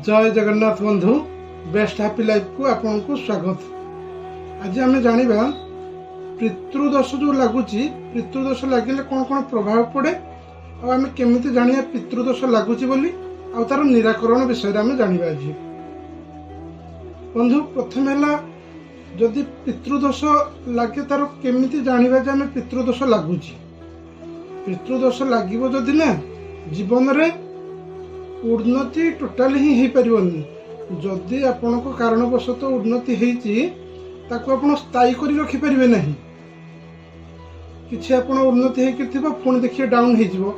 जय जगन्नाथ बंधु best happy life को आपन को स्वागत। आज आम जाना पितृदोष जो लगुच पितृदोष लगे कौन कौन प्रभाव पड़े आम केमी जाना पितृदोष लगुच तार निराकरण विषय आम जाना। आज बंधु प्रथम है जदि पितृदोष लगे तार केमी जाना जे आम पितृदोष लगुच पितृदोष लगे जदि ना जीवन में उन्नति टोटाली ही हो पारनी। जदि आपण को कारणवशत उन्नति ताको आपण स्थायी करी रखी पारिबे नहीं। किछि आपण उन्नति हो पुणी देखिए डाउन हो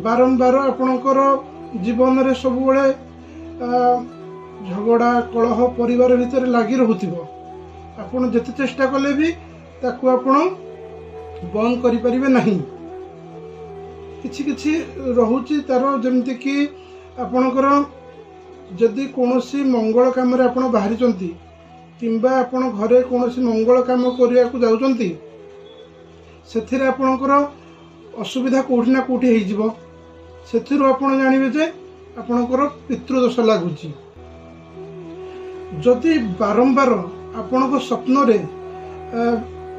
बारंबार आपणकर जीवन में सब बड़े झगड़ा कलह परिवार भितर लगी रोथिबो। आपण जेते चेष्टा कले भी ताको आपण बंद करि परिबे नहीं। किछि किछि रहुची तार जेमति कि आपणकर जदि कौनसी मंगल काम रे आपण बाहरी चंती किंबा आपण घरे कौनसी मंगल काम करिया को जाउचंती सेथिरे आपणकर असुविधा कोठी ना कोठी हेइ जिवो। सेथिरो आपण जानिबे जे आपणकर पितृदोष लागुची। जदि बारंबार आपणको स्वप्न रे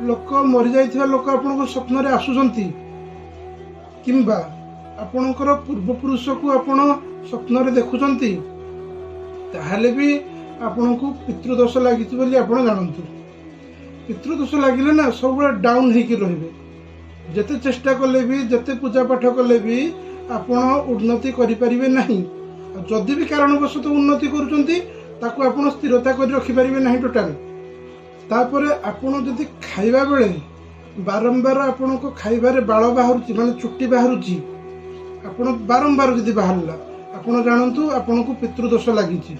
लोक मरि जाइथिबा लोक आपणको स्वप्न रे आसुचंती किंबा आपणकर पूर्वपुरुष को आपण स्वप्न रे देखुचंती ताहले भी आपण को पितृदोष लगी बोली आपण जानतु। पितृदोष लगिले ना सब डाउन होकर रहिबे। जेते चेष्टा कले भी जेते पूजा पाठ कले भी आपण उन्नति करि परिबे नहीं। जदि भी कारणवशत उन्नति करूचंती ताको आपण स्थिरता करि रखि परिबे नहीं टोटाल। तापरे आपण जदि खाइबा बेले बारंबार आपण को खाइबारे बाल बाहरुची माने चुट्टी बाहरुची आपण बारंबार जदि बाहरला आपण जानतु आपण को पितृदोष लागिची।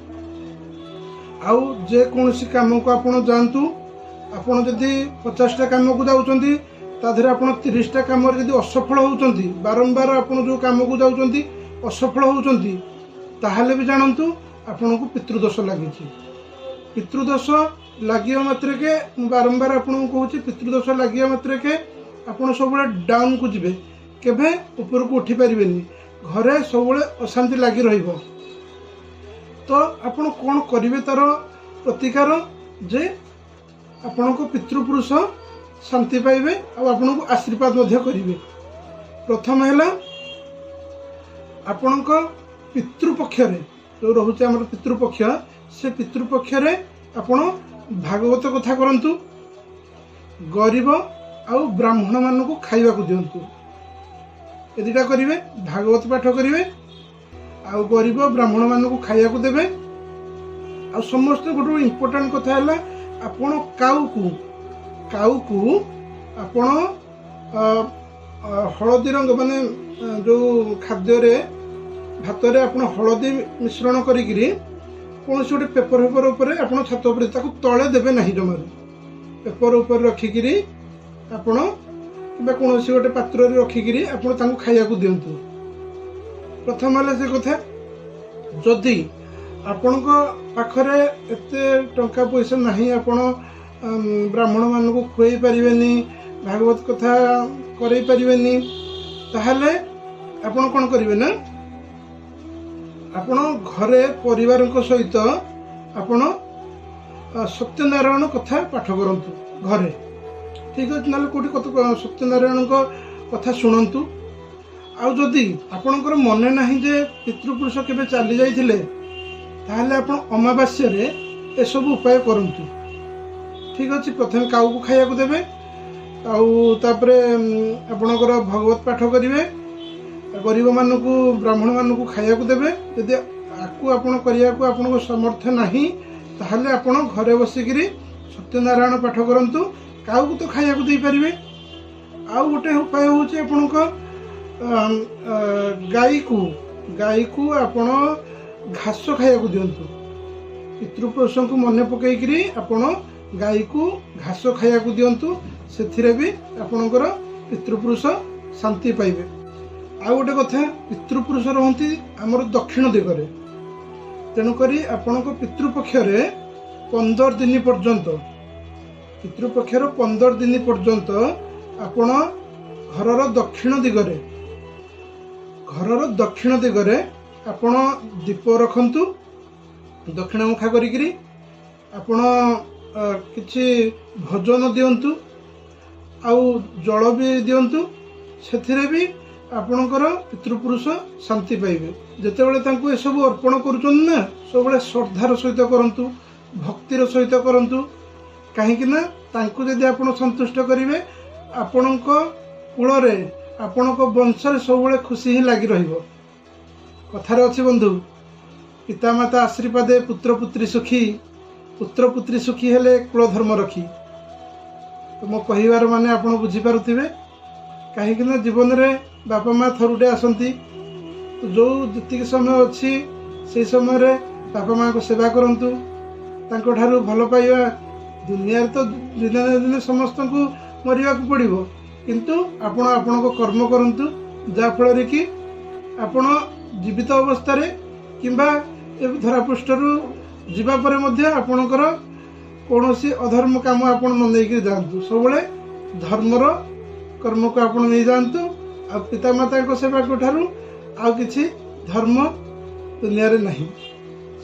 आउ जे कोनसी काम को आपण जानतु आपण जदि 50टा काम को जाउचंती ताधरे आपण 30टा काम रे जदि असफल होउचंती बारंबार आपण जो काम को जाउचंती असफल होउचंती ताहाले भी जानतु आपण को पितृदोष लागिची। पितृदोष लगिया मात्र के बारंबार आपन कहूँ पितृदोष लगिया मात्र के आपन सब डाउन को जीवे केभे ऊपर को उठी पारिबेनी। घरे सब अशांति लगी रहिबो। तो आपन कौन करिवे तार प्रतिकार जे आपन को पितृपुरुष शांति पाइबे और आपन को आशीर्वाद मध्य करिवे। प्रथम है आपन को पितृपक्ष रे जो रहुचे हमर पितृपक्ष से पितृपक्ष रे आपन भागवत कथा करंतु गरीब आउ ब्राह्मण मान को खाइबा को दियंतु। ए दुटा करिवे भागवत पाठ करिवे आउ गरीब ब्राह्मण मान को खाइबा को देबे। आ समस्त गोटे इम्पोर्टेंट कथा है आपण काउ को आपण हलदी रंग माने जो खाद्य रे भात रे आपण हलदी मिश्रण करिकरी कौन से गोटे पेपर पेपर उपर आप छात उपर तले देवे ना जमार पेपर उपर रखिकी आपण कि कौन से गोटे पात्र रखिकी आपन खाया को दिंतु। प्रथम है से कथा जदि आपण पाखरे एते टंका पैसा नहीं आपण ब्राह्मण मान को खुई पारिबेनी भागवत कथा करई पारिबेनी ताहले आपण कौन करिवे ना आपण घरे परिवार सहित आपण सत्यनारायण कथा पाठ करंतु घरे। ठीक अच्छे ना कौटी सत्यनारायण कथा शुणु। आउ जदि आपणकर मन नहीं जे पितृपुरुष केबे चली जाइथिले ताहले आपण अमावास्या रे ए सब उपाय करंतु। ठीक अच्छे प्रथम काऊ को खाया को देबे आउ तापरे आपणकर भगवत पाठ करिवे गरीब मान को ब्राह्मण मान को खाया को देवे। यदि आपको आपण करिया को आपण को सामर्थ्य नहीं ताहले आपण घरे बसिकी सत्यनारायण पाठ करंतु काऊ को तो खाया को दे पारिबे। आउ गोटे उपाय होचे आपण को गाई को आपण घास खाया को दियंतु। पितृपुरुष को मन पकईकरी आपण गाई को घास खाया को दियंतु। सेथिरे भी आपणकर पितृपुरुष शांति पाइबे। आउ गोटे कथा पितृपुरुष रहती आमर दक्षिण दिगरे तेणुक आपण पितृपक्ष 15 दिन पर्यंत पितृपक्षर 15 दिन पर्यंत आपण घरर दक्षिण दिगरे आपण दीप रखंतु दक्षिणमुखा करिकरी आपण किछि भोजन दियंतु आउ जल भी दियंतु सेथिरे भी आपणकर पितृपुरुष शांति पाइबे। जेतेबेले तांको ए सब अर्पण करूछन ना सबले श्रद्धार सहित करंतु भक्तिर सहित करंतु कहीं ना तांको यदि आपण संतुष्ट करिवे आपणक कूलरे आपणक वंशरे सबले खुशी ही लागी रहिबो। कथार अछि बंधु पितामाता आशीर्वादे पुत्र पुत्री सुखी हेले कुल धर्म रखी। तो मो कहिबार माने आपण बुझी पारुथिबे कहीं ना जीवन रे बापा माँ थरुटे आसंती तो जो जितकी समय अच्छी से समय रे बापा माँ को सेवा करंतु तांको ठारू भल पाइबा दुनिया तो दिन दिन समस्त को मरिया को पड़िबो किंतु आपण आपण को कर्म करंतु जा फल कि आपण जीवित अवस्था रे किंबा धरापृष्ठरू जीवा परे मध्य आपणकर कौनसी अधर्म काम आपण न लेकर जातु सबले धर्मर कर्म को आपण नहीं जातु आ पितामाता को सेवा को ठारू आ किछि धर्म दुनिया रे नहीं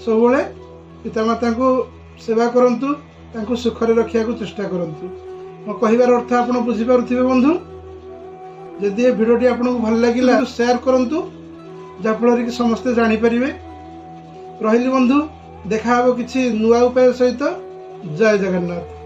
सबले पितामाता को सेवा करंतु तांको सुखरे रखिया को चेष्टा करंतु। मो कहिबार अर्थ आपण बुझी पारुथिबे बंधु। यदि ए भिडियोटी आपको भल लागिला शेयर करंतु जा फल कि समस्ते जानि परिबे। रहिली बंधु देखा हबो किछि नुआ उपाय सहित। जय जगन्नाथ।